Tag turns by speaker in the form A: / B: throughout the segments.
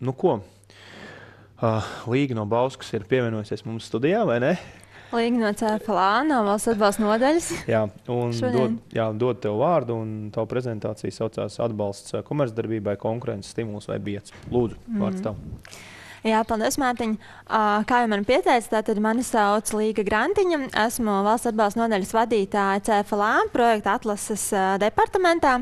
A: Nu ko, Līga no Bauskas ir pievienojusies mums studijā, vai ne?
B: Līga no CFLA, no valsts atbalsta nodaļas.
A: Jā, un dod tev vārdu, un tavu prezentāciju saucās atbalsts komercdarbībai, konkurences stimuls vai biedrs. Lūdzu, vārds tev.
B: Jā, paldies, Mārtiņ. Kā jau man pieteica, tad mani sauc Līga Grantiņa. Esmu valsts atbalsta nodaļas vadītāja CFLA projekta atlases departamentā.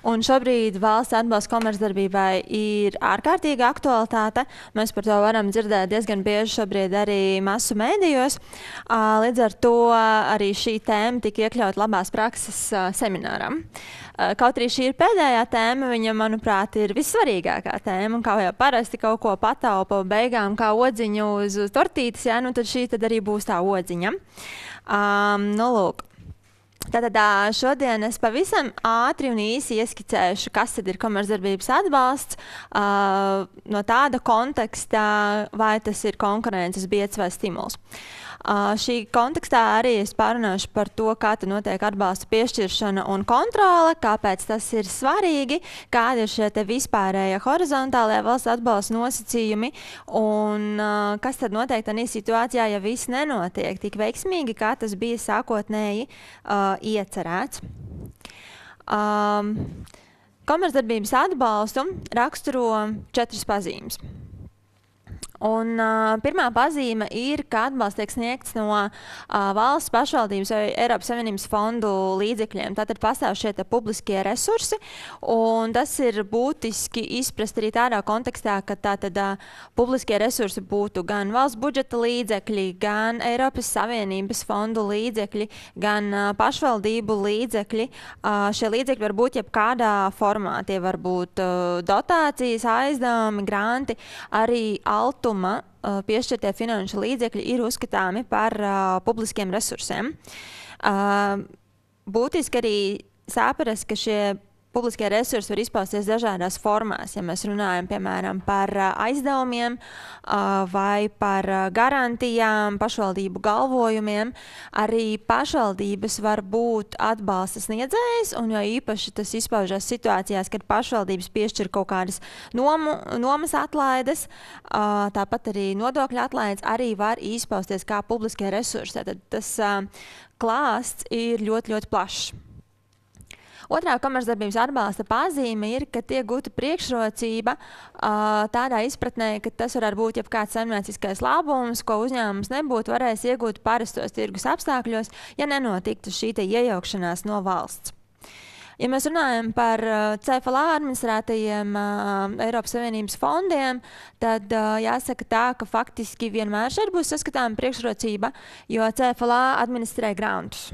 B: Un šobrīd valsts atbalsts komercdarbībai ir ārkārtīga aktualitāte. Mēs par to varam dzirdēt diezgan bieži šobrīd arī masu mēdījos. Līdz ar to arī šī tēma tika iekļaut labās prakses seminārām. Kaut arī šī ir pēdējā tēma, viņa, manuprāt, ir vissvarīgākā tēma. Un kā jau parasti kaut ko pataupa beigām kā odziņu uz tortītes, ja, nu tad šī tad arī būs tā odziņa. Nu, lūk. Tātad šodien es pavisam ātri un īsi ieskicēšu, kas tad ir komercdarbības atbalsts, no tāda konteksta, vai tas ir konkurences biedrs vai stimuls. Šī kontekstā arī es pārunāšu par to, kā tad notiek atbalsta piešķiršana un kontrole, kāpēc tas ir svarīgi, kādi ir šie te vispārējie horizontālie valsts atbalsta nosacījumi un kas tad notiek tādā situācijā, ja viss nenotiek tik veiksmīgi, kā tas bija sākotnēji iecerēts. Komercdarbības atbalstu raksturo 4 pazīmes. Un pirmā pazīme ir, ka atbalsts tiek sniegts no valsts, pašvaldības vai Eiropas Savienības fondu līdzekļiem. Tātad pastāv šie publiskie resursi, un tas ir būtiski izprast arī tādā kontekstā, ka tātad publiskie resursi būtu gan valsts budžeta līdzekļi, gan Eiropas Savienības fondu līdzekļi, gan pašvaldību līdzekļi. Šie līdzekļi var būt jebkādā formā. Tie var būt dotācijas, aizdevumi, granti, arī piešķirtie finanšu līdzekļi ir uzskatāmi par publiskiem resursiem. Būtiski arī saprast, ka šie publiskie resursi var izpausties dažādās formās. Ja mēs runājam, piemēram, par aizdevumiem vai par garantijām, pašvaldību galvojumiem, arī pašvaldības var būt atbalsta sniedzējs, un jo īpaši tas izpaužās situācijās, kad pašvaldības piešķir kaut kādas nomas atlaides, tāpat arī nodokļu atlaides arī var izpausties kā publiskie resursi. Tad tas klāsts ir ļoti, ļoti plašs. Otrā komercdarbības atbalsta pazīme ir, ka tiek gūta priekšrocība tādā izpratnē, ka tas varētu būt jebkāds saimnieciskais labums, ko uzņēmums nebūtu varējis iegūt parastos tirgus apstākļos, ja nenotiktu šī iejaukšanās no valsts. Ja mēs runājam par CFLA administrētajiem Eiropas Savienības fondiem, tad jāsaka tā, ka faktiski vienmēr šeit būs saskatāma priekšrocība, jo CFLA administrē grantus.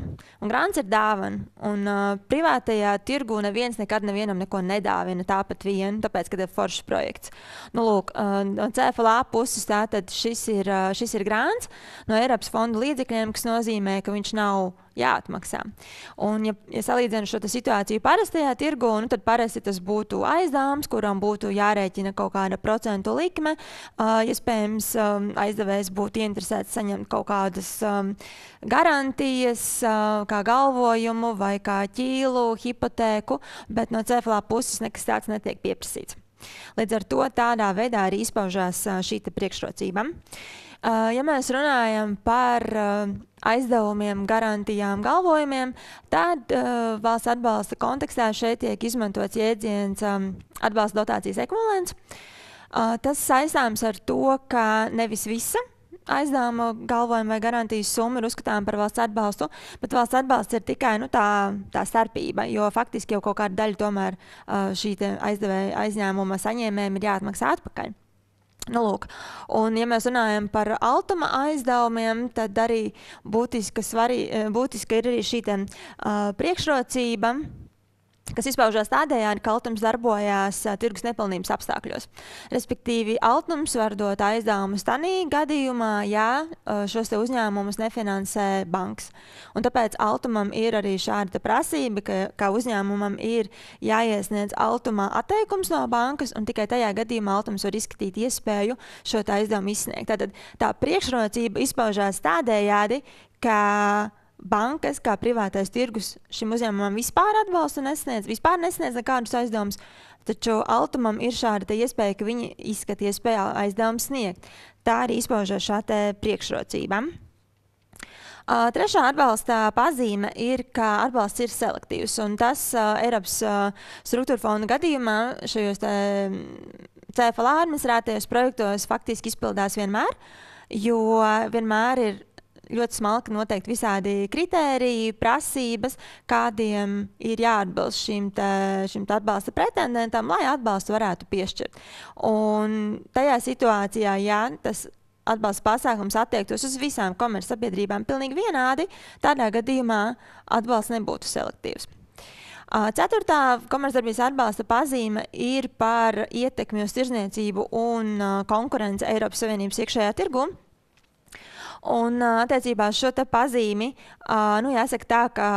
B: Un grants ir dāvana, un privātajā tirgu neviens nekad nevienam neko nedāvina tāpat vienu, tāpēc, kad ir foršs projekts. Nu, lūk, no CFLA puses tātad šis ir grants no Eiropas fondu līdzekļiem, kas nozīmē, ka viņš nav jāatmaksā. Un, ja salīdzinu šo situāciju parastajā tirgu, nu, tad parasti tas būtu aizdevums, kuram būtu jārēķina kaut kāda procentu likme. Iespējams, aizdevējs būtu interesēts saņemt kaut kādas garantijas, kā galvojumu vai kā ķīlu, hipotēku, bet no CFLA puses nekas tāds netiek pieprasīts. Līdz ar to tādā veidā arī izpaužās šī priekšrocība. Ja mēs runājam par aizdevumiem, garantijām, galvojumiem, tad valsts atbalsta kontekstā šeit tiek izmantots jēdziens atbalsta dotācijas ekvivalents. Tas saistāms ar to, ka nevis visa aizdevuma galvojuma vai garantijas summa ir uzskatāma par valsts atbalstu, bet valsts atbalsts ir tikai tā starpība, jo faktiski jau kaut kāda daļa tomēr šī aizdevēja aizņēmuma saņēmējiem ir jāatmaksā atpakaļ. Nu, lūk. Un, ja mēs runājam par altuma aizdevumiem, tad arī būtiska ir arī šī priekšrocība, kas izpaužās tādējādi, ka altums darbojās tirgus nepilnības apstākļos. Respektīvi, altums var dot aizdevumus tādā gadījumā, ja šos uzņēmumus nefinansē bankas. Un tāpēc altumam ir arī šāda prasība, ka uzņēmumam ir jāiesniedz altumā atteikums no bankas, un tikai tajā gadījumā altums var izskatīt iespēju šo aizdevumu izsniegt. Tātad tā priekšrocība izpaužās tādējādi, ka bankas, kā privātais tirgus šim uzņēmumam vispār atbalstu nesniedz nekādus aizdevumus, taču Altumam ir šāda iespēja, ka viņi izskata iespēju aizdevumu sniegt. Tā arī izpaužas šā te priekšrocība. Trešā atbalsta pazīme ir, ka atbalsts ir selektīvs, un tas Eiropas struktūra fonda gadījumā šajos CFLA administrētajos projektos faktiski izpildās vienmēr, jo vienmēr ir ļoti smalki noteikti visādi kritēriji, prasības, kādiem ir jāatbilst šim atbalsta pretendentam, lai atbalstu varētu piešķirt. Un tajā situācijā, ja tas atbalsta pasākums attiektos uz visām komercsabiedrībām pilnīgi vienādi, tādā gadījumā atbalsts nebūtu selektīvs. Ceturtā komercdarbības atbalsta pazīme ir par ietekmi uz tirzniecību un konkurenci Eiropas Savienības iekšējā tirgu. Un attiecībā uz šo te pazīmi, jāsaka tā, ka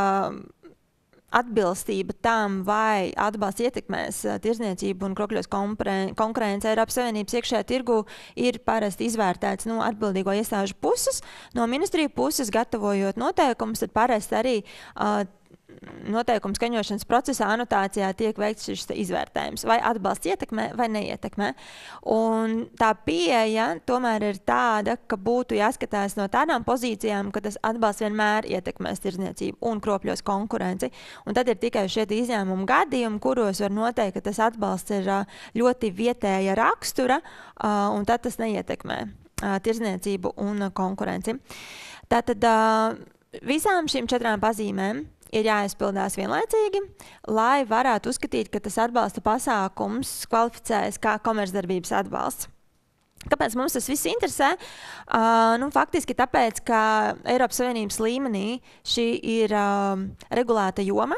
B: atbilstība tam, vai atbalsts ietekmēs tirzniecību un kropļos konkurenci Eiropas Savienības iekšējā tirgu, ir parasti izvērtēts no atbildīgo iestāžu puses. No ministriju puses gatavojot noteikumus, tad parasti arī noteikumu skaņošanas procesā anotācijā tiek veikts šis izvērtējums, vai atbalsts ietekmē vai neietekmē. Un tā pieeja tomēr ir tāda, ka būtu jāskatās no tādām pozīcijām, ka tas atbalsts vienmēr ietekmēs tirzniecību un kropļos konkurenci. Un tad ir tikai šie izņēmumu gadījumi, kuros var noteikt, ka tas atbalsts ir ļoti vietēja rakstura, un tad tas neietekmē tirzniecību un konkurenci. Tātad visām šīm 4 pazīmēm ir jāizpildās vienlaicīgi, lai varētu uzskatīt, ka tas atbalsta pasākums kvalificējas kā komercdarbības atbalsts. Kāpēc mums tas viss interesē? Faktiski tāpēc, ka Eiropas Savienības līmenī šī ir regulēta joma,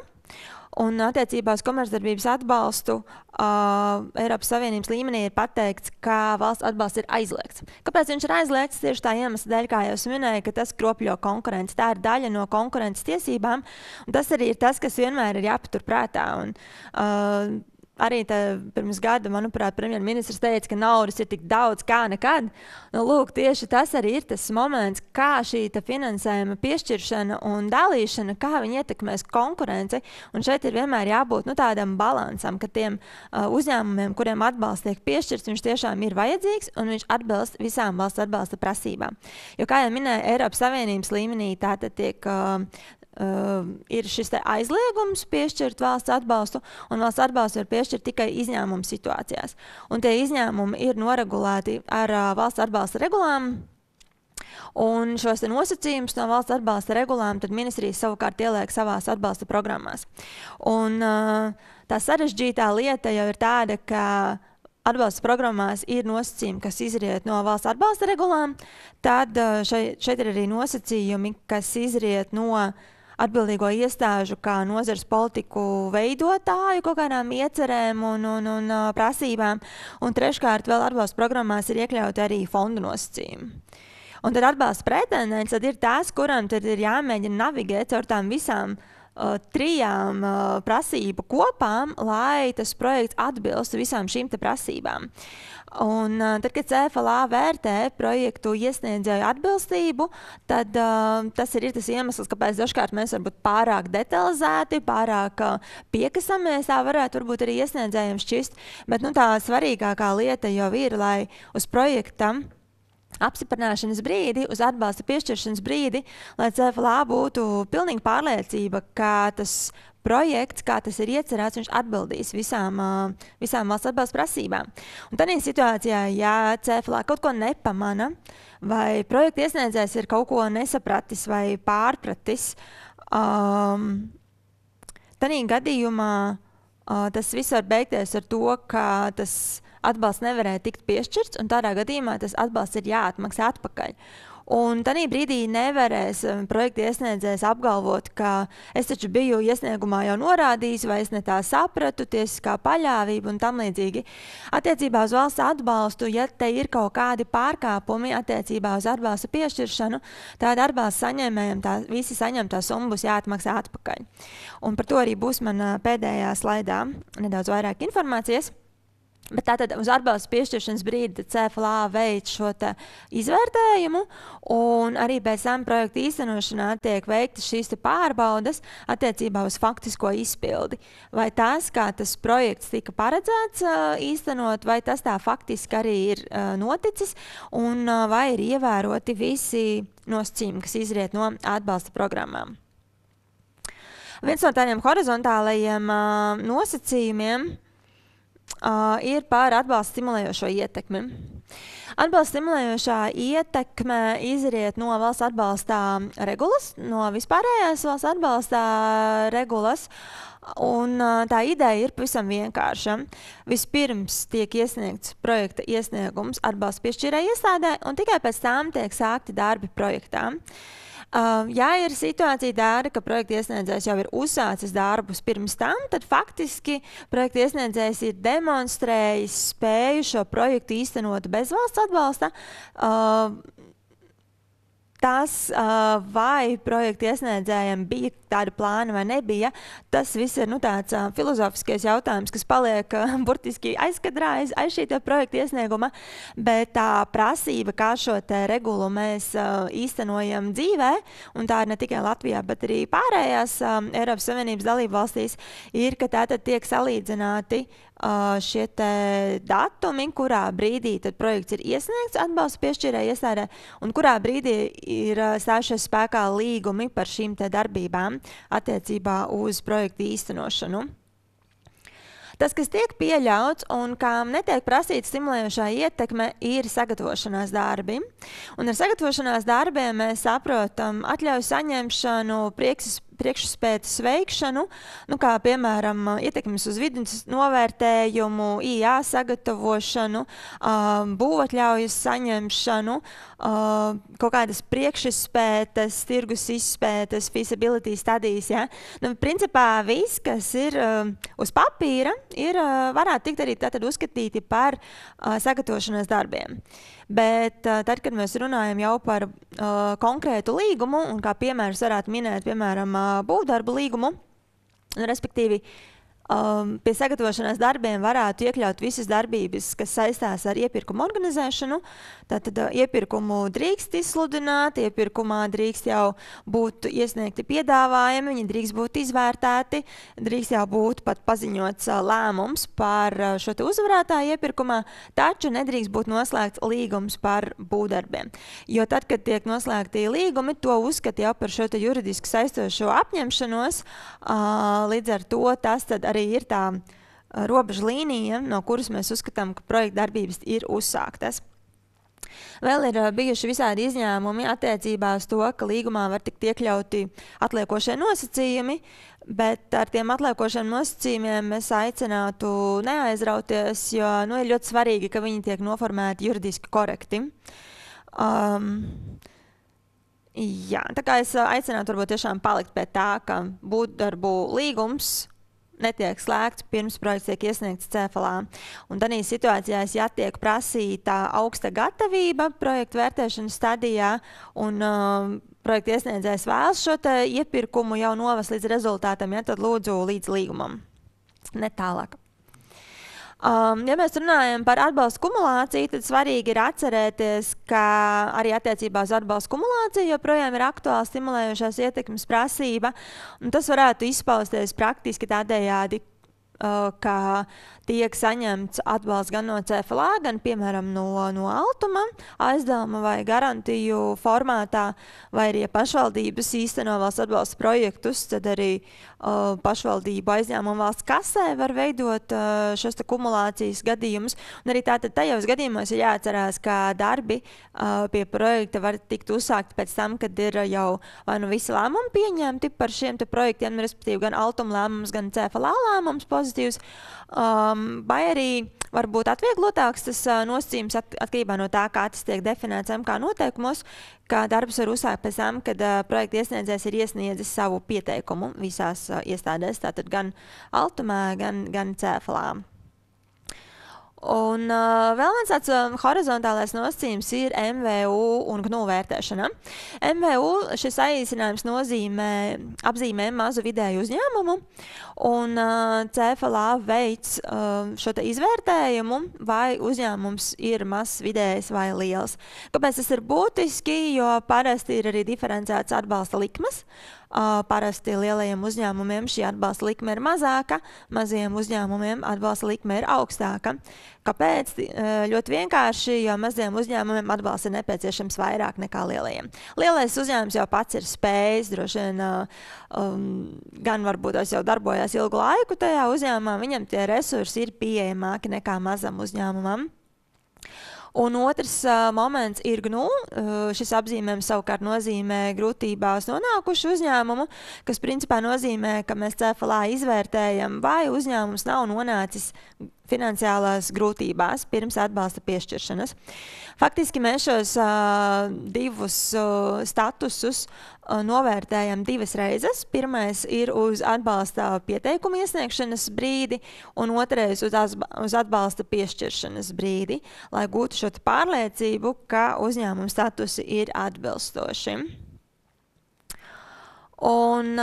B: un attiecībā uz komercdarbības atbalstu Eiropas Savienības līmenī ir pateikts, ka valsts atbalsts ir aizliegts. Kāpēc viņš ir aizliegts? Tieši tā iemesla dēļ, kā jau es minēju, ka tas kropļo konkurenci. Tā ir daļa no konkurences tiesībām, un tas arī ir tas, kas vienmēr ir jāpatur prātā. Un, arī pirms gada, manuprāt, premjerministrs teica, ka naudas ir tik daudz kā nekad. Lūk, tieši tas arī ir tas moments, kā šī finansējuma piešķiršana un dalīšana, kā viņi ietekmēs konkurenci. Un šeit ir vienmēr jābūt tādam balansam, ka tiem uzņēmumiem, kuriem atbalsts tiek piešķirts, viņš tiešām ir vajadzīgs un viņš atbilst visām valsts atbalsta prasībām. Jo, kā jau minēju, Eiropas Savienības līmenī tātad tiek ir šis aizliegums piešķirt valsts atbalstu, un valsts atbalstu var piešķirt tikai izņēmumu situācijās. Un tie izņēmumi ir noregulēti ar valsts atbalsta regulām, un šos nosacījumus no valsts atbalsta regulām tad ministrijas savukārt ieliek savās atbalsta programmās. Un tā sarežģītā lieta jau ir tāda, ka atbalsta programmās ir nosacījumi, kas izriet no valsts atbalsta regulām, tad šeit ir arī nosacījumi, kas izriet no atbildīgo iestāžu kā nozares politiku veidotāju kaut kādām iecerēm un prasībām. Un treškārt vēl atbalsta programmās ir iekļauti arī fondu nosacījumi. Un tad atbalsta pretendents tad ir tās, kuram tad ir jāmēģina navigēt caur tām visām 3 prasību kopām, lai tas projekts atbilstu visām šīm prasībām. Un tad, kad CFLA vērtē projektu iesniedzēju atbilstību, tad tas ir tas iemesls, kāpēc dažkārt mēs varbūt pārāk detalizēti, pārāk piekasamies, tā varētu varbūt arī iesniedzējiem šķist, bet tā svarīgākā lieta jau ir, lai uz projektam apstiprināšanas brīdi, uz atbalsta piešķiršanas brīdi, lai CFLA būtu pilnīgi pārliecība, ka tas projekts, kā tas ir iecerēts, viņš atbildīs visām valsts atbalsta prasībām. Un tādā situācijā, ja CFLA kaut ko nepamana, vai projekta iesniedzējs ir kaut ko nesapratis vai pārpratis, tādā gadījumā tas viss var beigties ar to, ka tas atbalsts nevarēja tikt piešķirts, un tādā gadījumā tas atbalsts ir jāatmaksā atpakaļ. Un tādā brīdī nevarēs projekta iesniedzējs apgalvot, ka es taču biju iesniegumā jau norādījis, vai es ne tā sapratu, tiesiskā paļāvība un tam līdzīgi. Attiecībā uz valsts atbalstu, ja te ir kaut kādi pārkāpumi attiecībā uz atbalsta piešķiršanu, tad atbalsta saņēmējiem visi saņemtā summa būs jāatmaksā atpakaļ. Un par to arī būs man pēdējā slaidā nedaudz vairāk informācijas. Bet tātad uz atbalsta piešķiršanas brīdi CFLA veic šo izvērtējumu, un arī pēc tam projekta īstenošanā tiek veiktas šīs pārbaudas attiecībā uz faktisko izpildi. Vai tas, kā tas projekts tika paredzēts īstenot, vai tas tā faktiski arī ir noticis, un vai ir ievēroti visi nosacījumi, kas izriet no atbalsta programmām. Viens no tādiem horizontālajiem nosacījumiem ir par atbalsta stimulējošo ietekmi. Atbalsta stimulējošā ietekme izriet no valsts atbalstā regulas, no vispārējās valsts atbalstā regulas, un tā ideja ir pavisam vienkārša. Vispirms tiek iesniegts projekta iesniegums atbalsta piešķīrēja iestādē, un tikai pēc tam tiek sākti darbi projektā. Ja ir situācija tāda, ka projekta iesniedzējs jau ir uzsācis darbus pirms tam, tad faktiski projekta iesniedzējs ir demonstrējis spēju šo projektu īstenot bez valsts atbalsta. Tas, vai projekta iesniedzējiem bija tāda plāna vai nebija, tas viss ir tāds filozofiskais jautājums, kas paliek burtiski aizkadrā aiz šī projekta iesnieguma, bet tā prasība, kā šo regulu mēs īstenojam dzīvē, un tā ir ne tikai Latvijā, bet arī pārējās Eiropas Savienības dalību valstīs, ir, ka tātad tiek salīdzināti šie datumi, kurā brīdī tad projekts ir iesniegts atbalsta piešķīrēja iestādē, un kurā brīdī ir stājušies spēkā līgumi par šīm darbībām attiecībā uz projektu īstenošanu. Tas, kas tiek pieļauts un kam netiek prasīta stimulējošā ietekme, ir sagatavošanās darbi. Un ar sagatavošanās darbiem mēs saprotam atļauju saņemšanu, priekšspētes veikšanu, kā piemēram ietekmes uz vides novērtējumu, IA sagatavošanu, būvatļaujas saņemšanu, kaut kādas priekšspētes, tirgus izspētes, feasibility studies. Ja? Principā viss, kas ir uz papīra, varētu tikt arī tātad uzskatīti par sagatavošanās darbiem. Bet tad, kad mēs runājam jau par konkrētu līgumu, un kā piemērs varētu minēt, piemēram, būvdarbu līgumu, respektīvi, pie sagatavošanās darbiem varētu iekļaut visas darbības, kas saistās ar iepirkumu organizēšanu. Tātad iepirkumu drīkst izsludināt, iepirkumā drīkst jau būt iesniegti piedāvājumi, viņi drīkst būt izvērtēti, drīkst jau būt pat paziņots lēmums par šo uzvarētāju iepirkumā, taču nedrīkst būt noslēgts līgums par būvdarbiem. Jo tad, kad tiek noslēgti līgumi, to uzskata jau par šo juridiski saistošo apņemšanos, līdz ar to tas tad arī ir tā robeža līnija, no kuras mēs uzskatām, ka projekta darbības ir uzsāktas. Vēl ir bijuši visādi izņēmumi attiecībā uz to, ka līgumā var tikt iekļauti atliekošie nosacījumi, bet ar tiem atliekošiem nosacījumiem mēs aicinātu neaizrauties, jo ir ļoti svarīgi, ka viņi tiek noformēti juridiski korekti. Jā, tā kā es aicinātu varbūt tiešām palikt pie tā, ka būvdarbu līgums netiek slēgts pirms projekts tiek iesniegts CFLA. Un tādā situācijā, ja tiek prasīta augsta gatavība projektu vērtēšanas stadijā un projekta iesniedzējs vēlas šo iepirkumu jau novest līdz rezultātam, ja, tad lūdzu līdz līgumam, ne tālāk. Ja mēs runājam par atbalstu kumulāciju, tad svarīgi ir atcerēties, ka arī attiecībā uz atbalstu kumulāciju joprojām ir aktuāla stimulējošās ietekmes prasība, un tas varētu izpausties praktiski tādējādi, ka tiek saņemts atbalsts gan no CFLA, gan, piemēram, no Altuma aizdevuma vai garantiju formātā, vai arī pašvaldības īsteno valsts atbalsta projektus, tad arī pašvaldību aizņēmumu valsts kasē var veidot šos kumulācijas gadījumus. Un arī tātad tajos gadījumos ir jāatcerās, ka darbi pie projekta var tikt uzsākti pēc tam, kad ir jau vai nu visi lēmumi pieņemti par šiem projektiem, respektīvi gan Altuma lēmums, gan CFLA lēmums pozitīvs, vai arī varbūt atvieglotāks tas nosacījums atkarībā no tā, kā tas tiek definēts MK noteikumos, kā darbs var uzsākt pēc tam, kad projekta iesniedzējs ir iesniedzis savu pieteikumu visās iestādēs, tātad gan Altumā, gan CFLA. Un vēl viens tāds horizontālais nosacījums ir MVU un GNU vērtēšana. MVU šis saīsinājums apzīmē mazu vidēju uzņēmumu, un CFLA veids šo te izvērtējumu, vai uzņēmums ir mazs, vidējs vai liels. Kāpēc tas ir būtiski? Jo parasti ir arī diferencēts atbalsta likmes. Parasti lielajiem uzņēmumiem šī atbalsta likme ir mazāka, mazajiem uzņēmumiem atbalsta likme ir augstāka. Kāpēc? Ļoti vienkārši, jo mazajiem uzņēmumiem atbalsts ir nepieciešams vairāk nekā lielajiem. Lielais uzņēmums jau pats ir spējis, droši vien gan varbūt jau darbojās ilgu laiku tajā uzņēmumā, viņam tie resursi ir pieejamāki nekā mazam uzņēmumam. Un otrs moments ir GNU. Šis apzīmējums savukārt nozīmē grūtībās nonākušu uzņēmumu, kas principā nozīmē, ka mēs CFLA izvērtējam, vai uzņēmums nav nonācis finansiālās grūtībās pirms atbalsta piešķiršanas. Faktiski mēs šos divus statusus novērtējam divas reizes. Pirmais ir uz atbalsta pieteikuma iesniegšanas brīdi, un otrais uz atbalsta piešķiršanas brīdi, lai gūtu šo pārliecību, ka uzņēmuma statusi ir atbilstoši. Un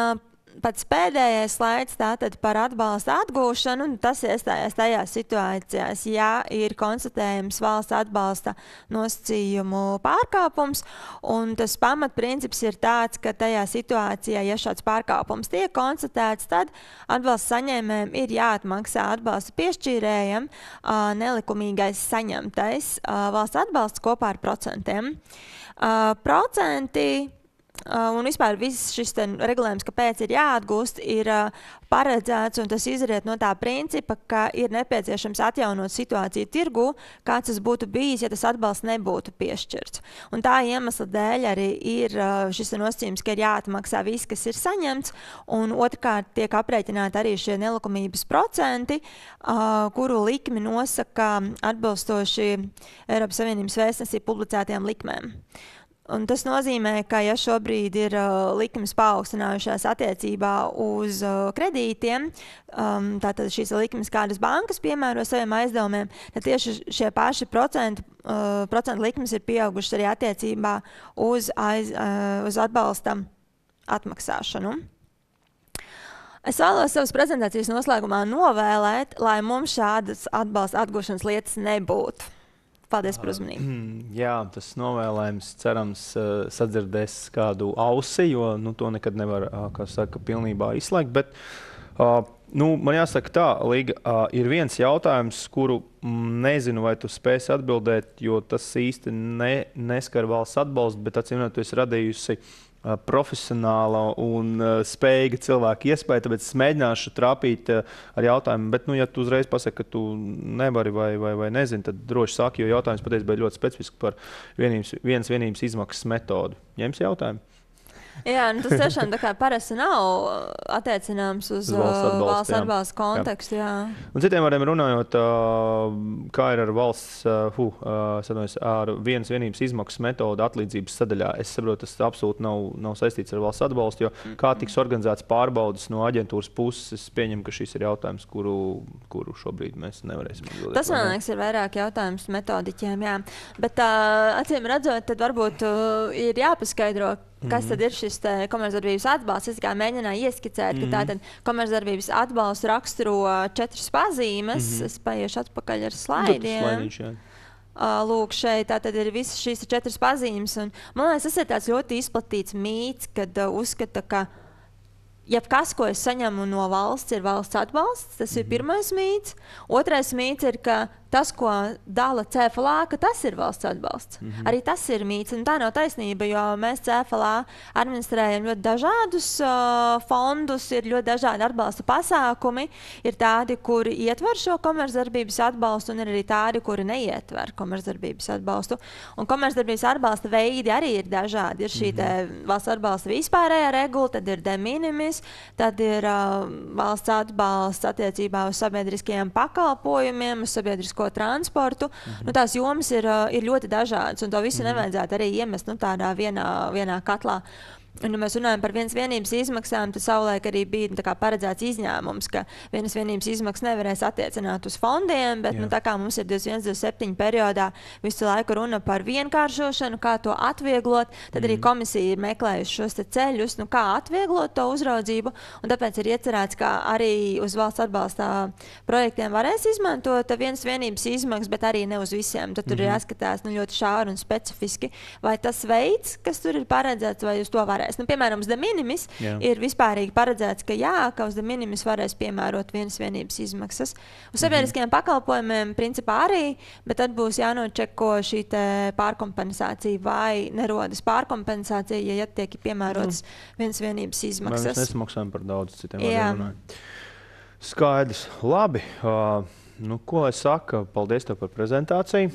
B: pats pēdējais slaids tātad par atbalsta atgūšanu, un tas iestājās tajās situācijās, ja ir konstatējums valsts atbalsta nosacījumu pārkāpums, un tas pamatprincips ir tāds, ka tajā situācijā, ja šāds pārkāpums tiek konstatēts, tad atbalsta saņēmējiem ir jāatmaksā atbalsta piešķīrējiem nelikumīgais saņemtais valsts atbalsts kopā ar procentiem. Procenti un vispār viss šis regulējums, kāpēc ir jāatgūst, ir paredzēts, un tas izriet no tā principa, ka ir nepieciešams atjaunot situāciju tirgu, kāds tas būtu bijis, ja tas atbalsts nebūtu piešķirts. Un tā iemesla dēļ arī ir šis nosacījums, ka ir jāatmaksā viss, kas ir saņemts, un otrkārt tiek aprēķināti arī šie nelikumības procenti, kuru likmi nosaka atbilstoši Eiropas Savienības vēstnesī publicētajām likmēm. Un tas nozīmē, ka ja šobrīd ir likmes paaugstinājušās attiecībā uz kredītiem, tātad šīs likmes, kādas bankas piemēro saviem aizdevumiem, tad tieši šie paši procentu likmes ir pieaugušas arī attiecībā uz atbalsta atmaksāšanu. Es vēlos savas prezentācijas noslēgumā novēlēt, lai mums šādas atbalsta atgūšanas lietas nebūtu. Paldies par uzmanību.
A: Jā, tas novēlējums cerams sadzirdēs kādu ausi, jo to nekad nevar, kā saka, pilnībā izslēgt. Bet man jāsaka tā, Līga, ir viens jautājums, kuru nezinu, vai tu spēsi atbildēt, jo tas īsti neskar valsts atbalstu, bet atcīmredzot, tu esi radījusi profesionāla un spējīga cilvēka iespēja, tāpēc es mēģināšu trāpīt ar jautājumu, bet, ja tu uzreiz pasaki, ka tu nevari vai nezini, tad droši saki, jo jautājums patiesībā ļoti specifiski par vienas vienības izmaksas metodu. Ņems jautājumu?
B: Jā, tas tiešām tā kā parasti nav attiecināms uz valsts atbalsta kontekstu. Jā.
A: Un citiem vārdiem runājot, kā ir ar valsts, ar vienas vienības izmaksas metodu atlīdzības sadaļā. Es saprotu, tas absolūti nav saistīts ar valsts atbalstu, jo kā tiks organizēts pārbaudas no aģentūras puses, es pieņemu, ka šis ir jautājums, kuru šobrīd mēs nevarēsim atbildēt.
B: Tas, man liekas, ir vairāk jautājums metodiķiem, jā. Bet acīm redzot, tad varbūt ir jāpaskaidro, kas tad ir šis komercdarbības atbalsts. Es kā mēģināju ieskicēt, ka tātad komercdarbības atbalstu raksturo 4 pazīmes. Es paiešu atpakaļ ar slaidiem. Lūk, šeit tātad ir visas šīs 4 pazīmes. Un, man liekas, tas ir tāds ļoti izplatīts mīts, kad uzskata, ka jebkas, ko es saņemu no valsts, ir valsts atbalsts. Tas ir pirmais mīts. Otrais mīts ir, ka tas, ko dala CFLA, ka tas ir valsts atbalsts. Arī tas ir mīts, un tā nav taisnība, jo mēs CFLA administrējam ļoti dažādus fondus, ir ļoti dažādi atbalsta pasākumi, ir tādi, kuri ietver šo komercdarbības atbalstu, un ir arī tādi, kuri neietver komercdarbības atbalstu. Un komercdarbības atbalsta veidi arī ir dažādi. Ir šī valsts atbalsta vispārējā regula, tad ir de minimis, tad ir valsts atbalsts attiecībā uz sabiedriskajiem pakalpojumiem, uz sabiedrisko transportu. Tās jomas ir ļoti dažādas, un to visu nevajadzētu arī iemest tādā vienā katlā. Un, ja mēs runājam par vienas vienības izmaksām, tad savulaik arī bija paredzēts izņēmums, ka vienas vienības izmaksas nevarēs attiecināt uz fondiem, bet tā kā mums ir 21-27 periodā visu laiku runa par vienkāršošanu, kā to atvieglot, tad arī komisija ir meklējusi šos ceļus, kā atvieglot to uzraudzību, un tāpēc ir iecerēts, ka arī uz valsts atbalsta projektiem varēs izmantot vienas vienības izmaksas, bet arī ne uz visiem. Tad tur ir jāskatās ļoti šauri un specifiski, vai tas veids, kas tur ir paredzēts, vai uz to varēs. Piemēram, uz de minimis ir vispārīgi paredzēts, ka uz de minimis varēs piemērot vienas vienības izmaksas. Uz sabiedriskajiem pakalpojumiem principā arī, bet tad būs jānočeko šī pārkompensācija vai nerodas pārkompensācija, ja tiek piemērotas vienas vienības izmaksas.
A: Mēs nesmaksājam par daudz citiem vārdiem runājot. Skaidrs. Labi. Ko lai saka? Paldies tev par prezentāciju.